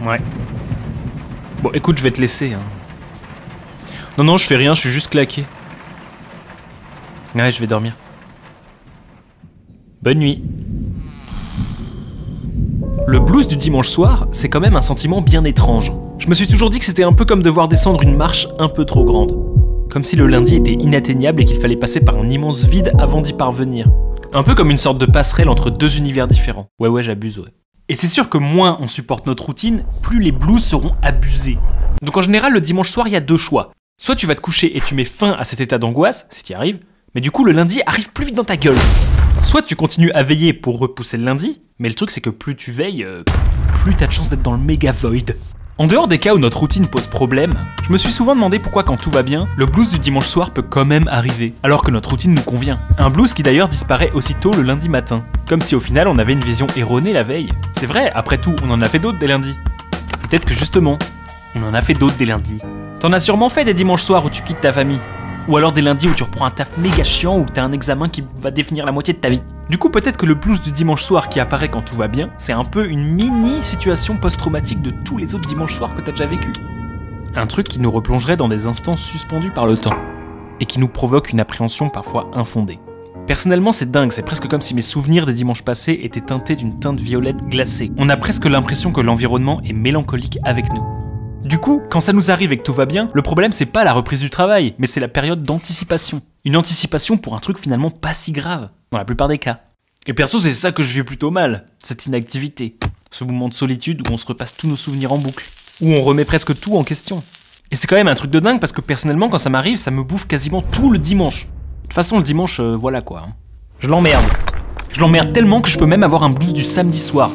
Ouais. Bon, écoute, je vais te laisser. Hein. Non, je fais rien, je suis juste claqué. Ouais, je vais dormir. Bonne nuit. Le blues du dimanche soir, c'est quand même un sentiment bien étrange. Je me suis toujours dit que c'était un peu comme devoir descendre une marche un peu trop grande. Comme si le lundi était inatteignable et qu'il fallait passer par un immense vide avant d'y parvenir. Un peu comme une sorte de passerelle entre deux univers différents. Ouais, j'abuse, ouais. Et c'est sûr que moins on supporte notre routine, plus les blues seront abusés. Donc en général, le dimanche soir, il y a deux choix. Soit tu vas te coucher et tu mets fin à cet état d'angoisse, si tu y arrives, mais du coup le lundi arrive plus vite dans ta gueule. Soit tu continues à veiller pour repousser le lundi, mais le truc c'est que plus tu veilles, plus t'as de chance d'être dans le méga void. En dehors des cas où notre routine pose problème, je me suis souvent demandé pourquoi quand tout va bien, le blues du dimanche soir peut quand même arriver, alors que notre routine nous convient. Un blues qui d'ailleurs disparaît aussitôt le lundi matin. Comme si au final on avait une vision erronée la veille. C'est vrai, après tout, on en a fait d'autres des lundis. Peut-être que justement, on en a fait d'autres des lundis. T'en as sûrement fait des dimanches soirs où tu quittes ta famille. Ou alors des lundis où tu reprends un taf méga chiant ou t'as un examen qui va définir la moitié de ta vie. Du coup, peut-être que le blues du dimanche soir qui apparaît quand tout va bien, c'est un peu une mini situation post-traumatique de tous les autres dimanches soirs que t'as déjà vécu. Un truc qui nous replongerait dans des instants suspendus par le temps. Et qui nous provoque une appréhension parfois infondée. Personnellement, c'est dingue, c'est presque comme si mes souvenirs des dimanches passés étaient teintés d'une teinte violette glacée. On a presque l'impression que l'environnement est mélancolique avec nous. Du coup, quand ça nous arrive et que tout va bien, le problème c'est pas la reprise du travail, mais c'est la période d'anticipation. Une anticipation pour un truc finalement pas si grave, dans la plupart des cas. Et perso, c'est ça que je vis plutôt mal, cette inactivité. Ce moment de solitude où on se repasse tous nos souvenirs en boucle. Où on remet presque tout en question. Et c'est quand même un truc de dingue parce que personnellement, quand ça m'arrive, ça me bouffe quasiment tout le dimanche. De toute façon, le dimanche, voilà quoi. Hein. Je l'emmerde. Je l'emmerde tellement que je peux même avoir un blues du samedi soir.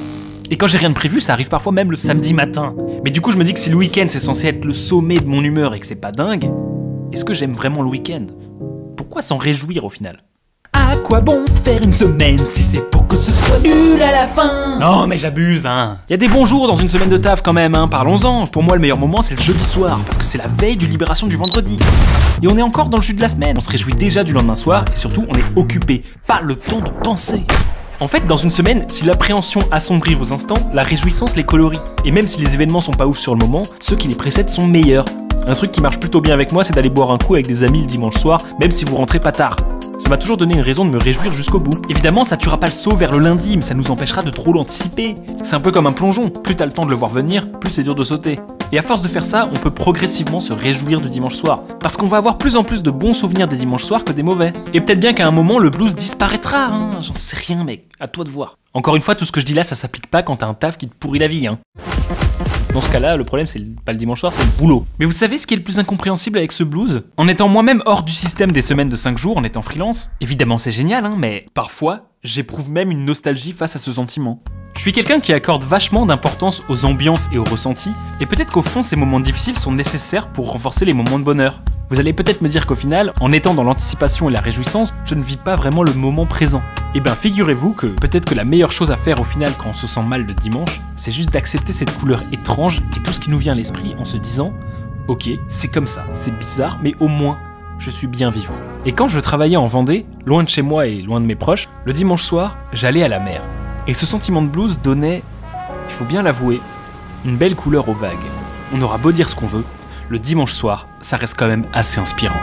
Et quand j'ai rien de prévu, ça arrive parfois même le samedi matin. Mais du coup, je me dis que si le week-end c'est censé être le sommet de mon humeur et que c'est pas dingue, est-ce que j'aime vraiment le week-end? Pourquoi s'en réjouir au final? À quoi bon faire une semaine si c'est pour que ce soit nul à la fin? Non mais j'abuse hein. Y a des bons jours dans une semaine de taf quand même hein, parlons-en. Pour moi le meilleur moment c'est le jeudi soir, parce que c'est la veille du libération du vendredi. Et on est encore dans le jus de la semaine, on se réjouit déjà du lendemain soir et surtout on est occupé, pas le temps de penser. En fait, dans une semaine, si l'appréhension assombrit vos instants, la réjouissance les colorie. Et même si les événements sont pas ouf sur le moment, ceux qui les précèdent sont meilleurs. Un truc qui marche plutôt bien avec moi, c'est d'aller boire un coup avec des amis le dimanche soir, même si vous rentrez pas tard. Ça m'a toujours donné une raison de me réjouir jusqu'au bout. Évidemment, ça tuera pas le saut vers le lundi, mais ça nous empêchera de trop l'anticiper. C'est un peu comme un plongeon, plus t'as le temps de le voir venir, plus c'est dur de sauter. Et à force de faire ça, on peut progressivement se réjouir du dimanche soir. Parce qu'on va avoir plus en plus de bons souvenirs des dimanches soirs que des mauvais. Et peut-être bien qu'à un moment, le blues disparaîtra, hein. J'en sais rien mec, à toi de voir. Encore une fois, tout ce que je dis là, ça s'applique pas quand t'as un taf qui te pourrit la vie, hein. Dans ce cas-là, le problème c'est pas le dimanche soir, c'est le boulot. Mais vous savez ce qui est le plus incompréhensible avec ce blues? En étant moi-même hors du système des semaines de 5 jours, en étant freelance, évidemment c'est génial, hein, mais parfois, j'éprouve même une nostalgie face à ce sentiment. Je suis quelqu'un qui accorde vachement d'importance aux ambiances et aux ressentis, et peut-être qu'au fond ces moments difficiles sont nécessaires pour renforcer les moments de bonheur. Vous allez peut-être me dire qu'au final, en étant dans l'anticipation et la réjouissance, je ne vis pas vraiment le moment présent. Eh ben figurez-vous que peut-être que la meilleure chose à faire au final quand on se sent mal le dimanche, c'est juste d'accepter cette couleur étrange et tout ce qui nous vient à l'esprit en se disant « Ok, c'est comme ça, c'est bizarre, mais au moins, je suis bien vivant. » Et quand je travaillais en Vendée, loin de chez moi et loin de mes proches, le dimanche soir, j'allais à la mer. Et ce sentiment de blues donnait, il faut bien l'avouer, une belle couleur aux vagues. On aura beau dire ce qu'on veut, le dimanche soir, ça reste quand même assez inspirant.